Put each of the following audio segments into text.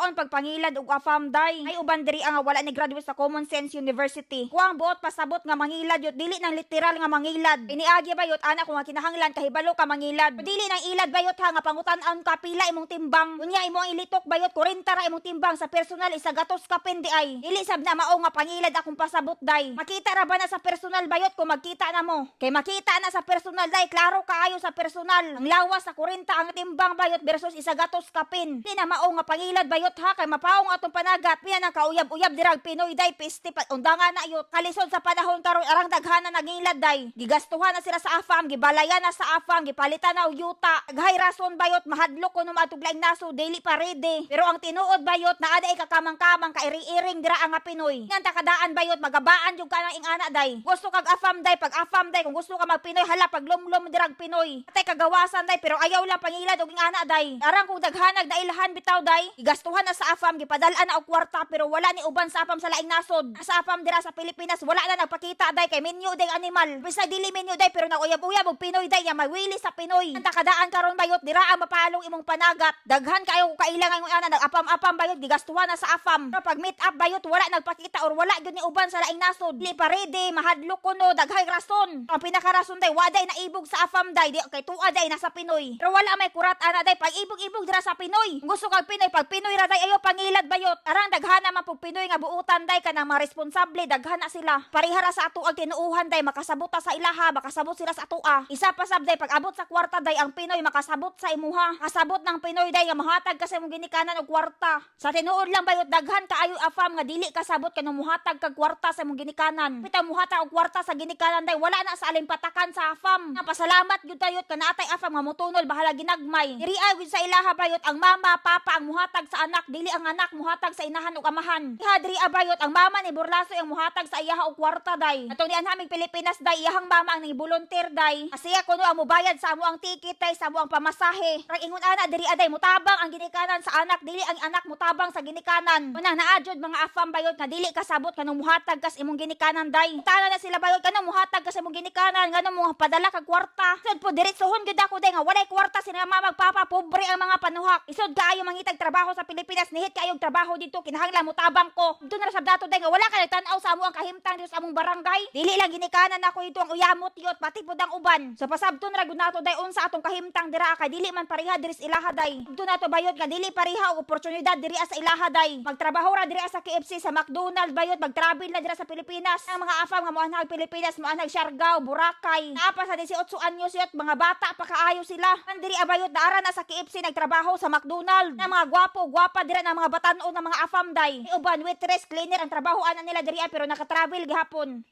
kuang pagpangilad og afam day. Ay uban diri nga wala ni graduate sa Common Sense University. Kuang buot pasabot nga mangilad yot dili nang literal nga mangilad. Iniagi bayot ana kung nga kinahanglan kahibalo ka mangilad. Dili nang ilad bayot ha nga pangutan-an ka pila imong timbang. Unya imo ang ilitok bayot 40 ra imong timbang sa personal isa gatos ka pendi ay. Dili sab na mao nga pangilad akong pasabot day. Makita ra ba na sa personal bayot kung magkita na mo? Kay makita na sa personal day klaro kaayo sa personal. Ang lawas sa 40 ang timbang bayot versus isa gatos ka pin. Di na mao nga pangilad bayot ha kay mapaong atong panagat. Piya nang kauyab-uyab dirag Pinoy day piste undangan na yot. Kalisod sa panahon karon arang daghana nagilad day. Gigastuhan na sila sa afam, gibalayan na sa afam, gipalitan na og yuta. Aghay rason bayot mahadlok kuno matuglaing naso dili pa ready. Pero ang tinuod bayot naa day kakamang-kamang ka iri-iring dira ang Pinoy. Nganta kadaan bayot magabaan jud ka nang ingana day. Gusto kag afam day pag afam day kung gusto ka magpinoy hala pag lumlum dirag Pinoy. Atay kagawasan day pero ayaw lang pangilad og ingana day. Arang kung daghanag na ilhan bitaw day, gigastuhan na sa afam, gipadal-an na og kwarta pero wala ni uban sa afam sa laing nasod. Sa afam dira sa Pilipinas wala na nagpakita day kay menu day animal. Bisa dili menu day pero nauyab-uyab og Pinoy day ya mawili sa Pinoy. Anta kadaan karon bayot dira ang mapalong imong panagat. Daghan kayo kailangan ng ana nag-apam-apam bayot gigastuhan na sa afam. Pero pag meet up bayot wala nagpakita or wala gyud ni uban sa laing nasod. Dili pa ready, mahadlok kuno daghay rason. Ang pinakarason day waday na ibog sa afam day di kay tuwa day nasa Pinoy. Pero wala may kurat ana day pag ibog-ibog dira sa Pinoy. Kung gusto kag Pinoy pag Pinoy ra day ayo pangilad bayot. Arang daghana man pug Pinoy nga buutan day kanang mga responsable daghan na sila. Parihara sa ato ang tinuuhan day makasabot ta sa ilaha, makasabot sila sa atoa. Isa pa sab day pag abot sa kwarta day ang Pinoy makasabot sa imuha. Kasabot ng Pinoy day nga mahatag kasi mong ginikanan og kwarta. Sa tinuod lang bayot daghan kaayo afam nga dili kasabot kanang muhatag kag kwarta sa imong ginikanan. Bitaw muhatag og kwarta sa ginikanan day wala na sa alimpatakan sa afam. Napasalamat gyud tayot kanatay afam nga motunol bahala ginagmay. Diri ay gyud sa ilaha bayot ang mama papa ang muhatag sa anak dili ang anak muhatag sa inahan ug amahan. Diri abayot ang mama ni Burlaso ang muhatag sa iyaha og kwarta day. Atong dian haming Pilipinas day iyahang mama ang ngi-volunteer day. Asiya kuno ang mubayad sa amo ang ticket day sa amo ang pamasahe. Rag ingon ana diri aday mutabang ang ginikanan sa anak dili ang anak mutabang sa ginikanan. Una naadjud mga afam bayot nga dili kasabot kanang muhatag kas imong ginikanan day. Tana na sila bayot kanang muhatag kas imong ginikanan nganong mo padala kag kwarta. Sud po diretsohon gyud ako day nga walay kwarta sila mama magpapa pobre ang mga panuhak. Isod kaayo mangitag trabaho sa Pilipinas nihit kaayong trabaho dito kinahanglan mutabang ko. Dito na sa dato day nga wala ka nagtan-aw sa amo ang kahimtang dito sa among barangay. Dili lang ginikanan ako ito ang uyamot yot pati pud ang uban. So pasabton ra gud nato day unsa atong kahimtang dira kay dili man pareha diri sa ilaha day. Dito nato bayot nga dili pareha og oportunidad diri sa ilaha day. Magtrabaho ra diri sa KFC sa McDonald's bayot magtravel na dira sa Pilipinas. Ang mga afam nga moanhag Pilipinas moanhag Siargao, Boracay. Naapa sa 18 anyos yot mga bata pa kaayo sila. Diri abayot daara na sa KFC nagtrabaho sa McDonald's. Na mga gwapo, gwapa dira na mga batan-o na mga afam day. Uban waitress, cleaner ang trabaho ana nila diri pero naka-travel gihapon.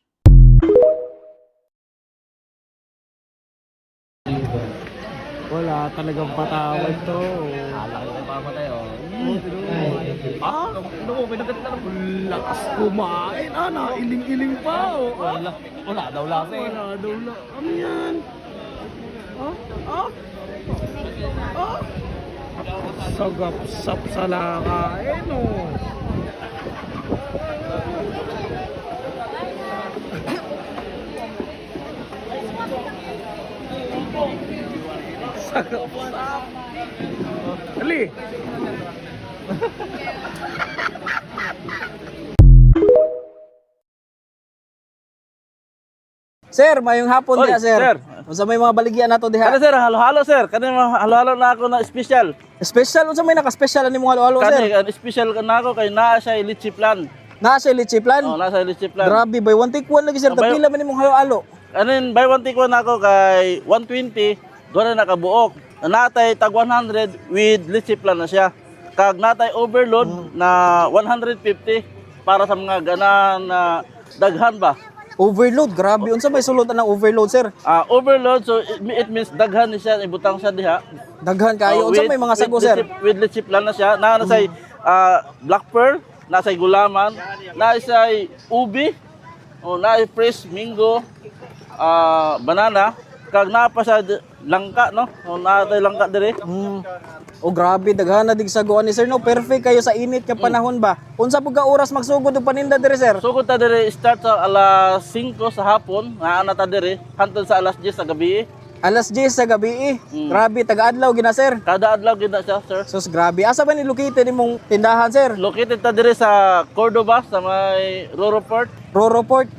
Wala talagang patawad to. Laki ng pamatay, oh. Naku, pinagat na lang. Lakas kumain. Nailing-iling pa. Wala daw lasa eh. Wala daw lang. Ano yan? Sagap-sap sa lakain, oh. Sagap-sap. Ali. Sir, mayong hapon Oy, diha, sir. sir. Unsa may mga baligyan nato diha? Kani sir, halo-halo sir. Kani halo-halo na ako na special. Special unsa may naka-special ani mong halo-halo, sir? Kani special na ako kay naa siya litchi plan. Naa siya litchi plan. Oh, naa siya litchi plan. Grabe, buy one take one lagi, sir. Oh, buy- Tapila man imong halo-halo. Kanin buy one take one ako kay 120, doon na nakabuok. Natay tag 100 with litchi plan na siya. Kag natay overload na 150 para sa mga ganan na daghan ba. Overload, grabe. Unsa may sulutan ng overload, sir? Overload, so it means daghan ni siya, ibutang siya diha. Daghan kayo. Unsa may mga sago, sir? With litchi plan na siya. Na say black pearl, na say gulaman, na say ubi, o na fresh mango, banana, kag na pa sa langka, no? O na tay langka dire. Oh, grabe, daghan na dig sagoan ni sir, no? Perfect kayo sa init nga panahon ba? Unsa pud ka oras magsugod og paninda dire, sir? Sugod ta dire start sa alas 5 sa hapon, naa na ta dire hantod sa alas 10 sa gabi. Alas 10 sa gabi. Grabe, taga-adlaw gina sir. Kada adlaw gid na siya, sir. Sus, grabe. Asa ba ni located imong tindahan sir? Located ta diri sa Cordoba sa may Roro Port. Roro-Port.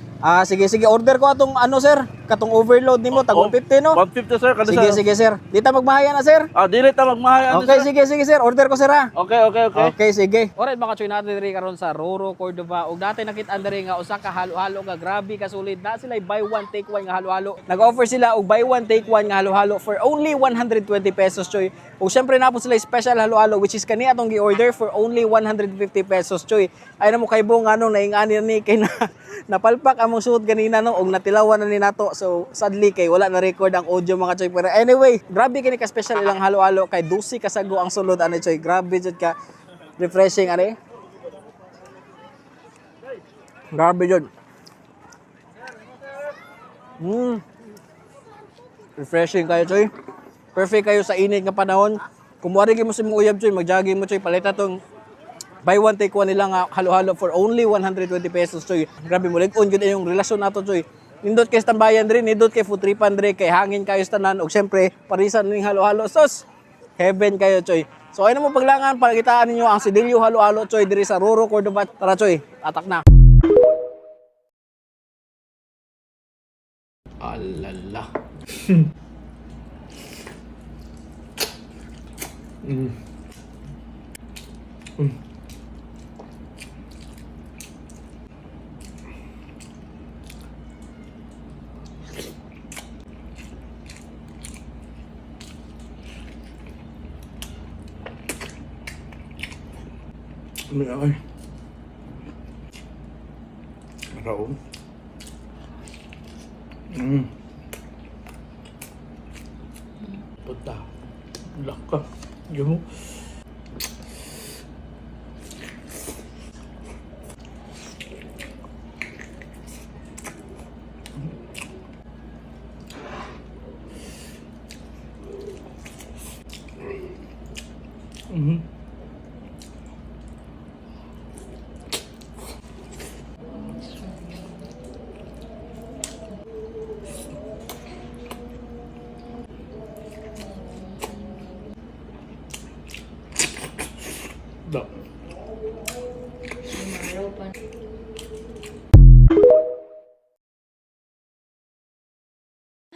Sige, order ko atong ano sir, katong overload nimo tag 150 no. 150, sir. Kada Sige, sir. sige sir. Di ta magmahaya na sir. Dili ta magmahayan, Okay, sir. sige sir. Order ko sir ha. Okay. Okay, sige. Alright mga choy, natin diri karon sa Roro, Cordova. Ug dati nakit-an diri nga usa ka halo-halo nga grabe ka sulit. Na sila buy one take one nga halo-halo. Nag-offer sila og buy one take one nga halo-halo for only 120 pesos choy. Ug syempre na po sila special halo-halo which is kani atong gi-order for only 150 pesos choy. Ay na mo kay bong anong naingani ni kay na napalpak among suot ganina no og natilawan na ni nato. So sadly kay wala na record ang audio mga choy. Pero anyway, grabe kini ka special ilang halo-halo kay 12 kasago ang sulod ani choy. Grabe jud ka refreshing ani. Grabe jud. Refreshing kayo choy. Perfect kayo sa init nga panahon. Kung wari mo sa mong uyab choy, mag-jogging mo choy, palita tong buy one take one nila nga halo-halo for only 120 pesos choy. Grabe mo lig-on gyud yung relasyon nato choy. Nindot kay tambayan diri, nindot kay food tripan diri, kay hangin kayo sa tanan ug syempre parisan ning halo-halo sos. Heaven kayo choy. So ayun mo paglangan para kitaan ninyo ang Sidilio halo-halo choy diri sa Roro, Cordova. Tara choy, atak na. Alala. Ay. Raon. Punta. Laka. Yung. Da.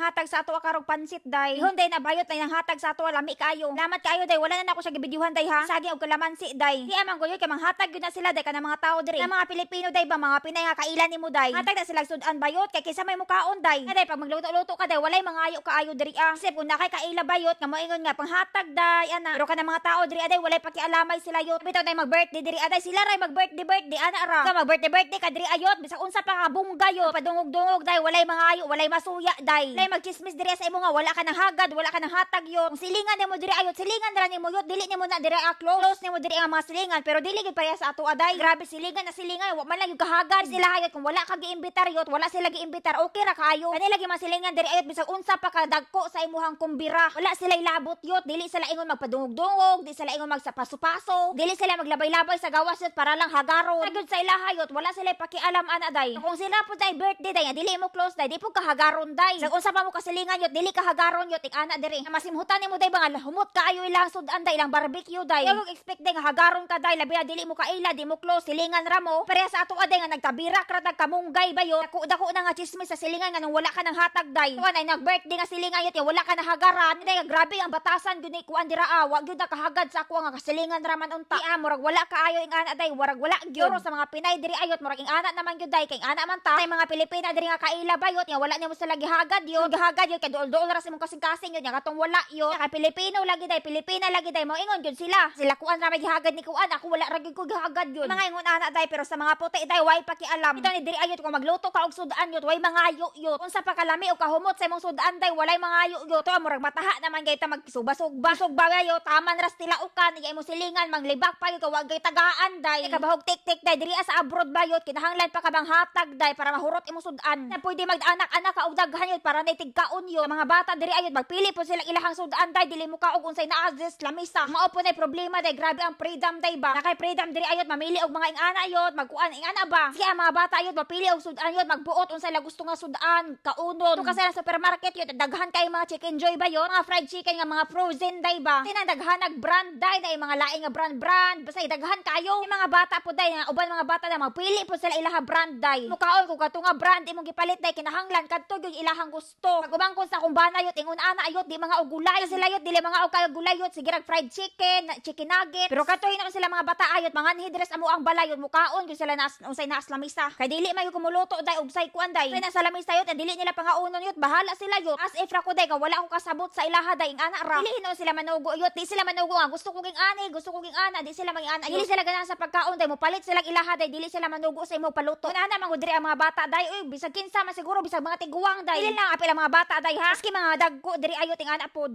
Hatag sa ato karog pansit day. Ihon day na bayot day nang hatag sa ato lami kayo. Salamat kayo day, wala na nako siya gibidyuhan day ha. Sagi og kalamansi day. Di amang goyoy kay manghatag gyud na sila day kana mga tao diri. Na mga Pilipino day ba mga Pinay nga kailan nimo day. Hatag na sila sudan bayot kay kinsa may mukaon day. Day pag magluto-luto ka day walay mga ayo kaayo diri ah. Sip kun nakay kaila bayot nga moingon nga panghatag day ana. Pero kana mga tao diri aday walay pakialamay sila yot. Bitaw day mag-birthday diri aday sila ray mag-birthday ana ra. Ka mag-birthday ka diri ayot bisag unsa pa ka bunggayot. Padungog-dungog day walay mga ayo walay masuya day. Lay magchismis diri sa imo nga wala ka nang hagad, wala ka nang hatag yot. Kung silingan nimo diri ayot, silingan ra nimo yot, dili nimo na diri close nimo diri ang mga silingan, pero dili gid pareha sa ato aday. Grabe silingan na silingan, wa man lang yung kahagad. Sila hayot kung wala ka giimbitar yot, wala sila giimbitar, okay ra kaayo. Kanila gi masilingan diri ayot bisag unsa pa ka dagko sa imuhang kumbira. Wala sila ilabot yot, dili sila ingon magpadungog-dungog, di sila ingon magsapaso-paso, dili sila maglabay-labay sa gawas yot para lang hagaron. Agud sa ila hayot, wala sila pakialam ana day. Kung sila pud day birthday day, dili mo close day, di pud kahagaron day. Sa unsa pa mo kasilingan yot, dili ka hagaron yot ana diri. Masimhutan nimo day ba nga humot kaayo ilang sudan day, ilang barbecue day. Yung expect day nga hagaron ka day, labi na dili mo kaila, di mo close, silingan ra mo. Pareha sa ato aday nga nagtabirak ra nagkamunggay ba yot. Dako na nga chismis sa silingan nga nung wala ka nang hatag day. Kuan ay nag-birthday nga silingan yot, wala ka na hagaran. Day grabe ang batasan gyud ni kuan dira wa gyud nakahagad sa ako nga kasilingan ra man unta. Murag wala kaayo ing ana day, warag wala gyud. Sa mga Pinay diri ayot murag ing ana naman gyud day, kay ana man ta. Tay mga Pilipina diri nga kaila bayot nga wala nimo sila gihagad yun. Gihagad yun kay dool-dool ra sa imong kasing-kasing yun nga katong wala yun. Kay Pilipino lagi day, Pilipina lagi day mo ingon gyud sila. Sila kuan ra may gihagad ni kuan, ako wala ra gyud ko gihagad yun. Mga ingon ana day, pero sa mga puti day way pakialam. Ito ni diri ayot kung magluto ka og sudan yun, way mga ayo yun. Unsa pa kalami o kahumot sa imong sudan day, walay mga ayo yun. To murag mataha naman gay ta magsubasugba bagay yo, taman ras tilaukan, iya mo silingan manglibak pa yun kawag gay tagaan day. Kabahog tik-tik day diri sa abroad bayot, kinahanglan pa ka bang hatag day para mahurot imong sudan. Na pwede mag-anak-anak ka og daghan yun para nay tig bisig kaon yo. Mga bata diri ayod magpili po sila ilahang sudan day dili mo kaog unsay naa sa lamisa. Mao po nay problema day grabe ang freedom day ba. Nakay freedom diri ayod mamili og mga ingana ayod magkuan ingana ba. Sige ang mga bata ayod mapili og sudan ayod magbuot unsay la gusto nga sudan kaunon. To kasi sa supermarket yun daghan kay mga chicken joy ba yon mga fried chicken nga mga frozen day ba. Tinandaghan nag brand day na mga laing nga brand basta daghan kayo. Yung mga bata po day nga uban mga bata na magpili po sila ilaha brand day. Mukaon ko kato nga brand imong gipalit day kinahanglan kadto yung ilahang gusto. Pag umangkon sa kumbana yot ingon ana ayot di mga og gulay sila yot dili mga og kay gulay yot sige rag fried chicken, chicken nugget. Pero katoy na sila mga bata ayot mga hidres amo ang balay yot mukaon gyud sila nas unsay naas lamisa. Kay dili may kumuluto day og say kuan day. Kay nasa lamisa yot dili nila pangaunon yot bahala sila yot. As if ra ko day ka wala akong kasabot sa ilaha day ing ana ra. Dili hinon sila manugo yot di sila manugo nga gusto ko ging ani gusto ko ging ana di sila mang ana. Dili sila ganang sa pagkaon day mo palit sila ilaha day dili sila manugo sa imo paluto. Ana man gud diri ang mga bata day uy bisag kinsa man siguro bisag mga tiguang day. Dili lang apil ang mga bata day ha. Maski mga dagko diri ayot ing ana pod.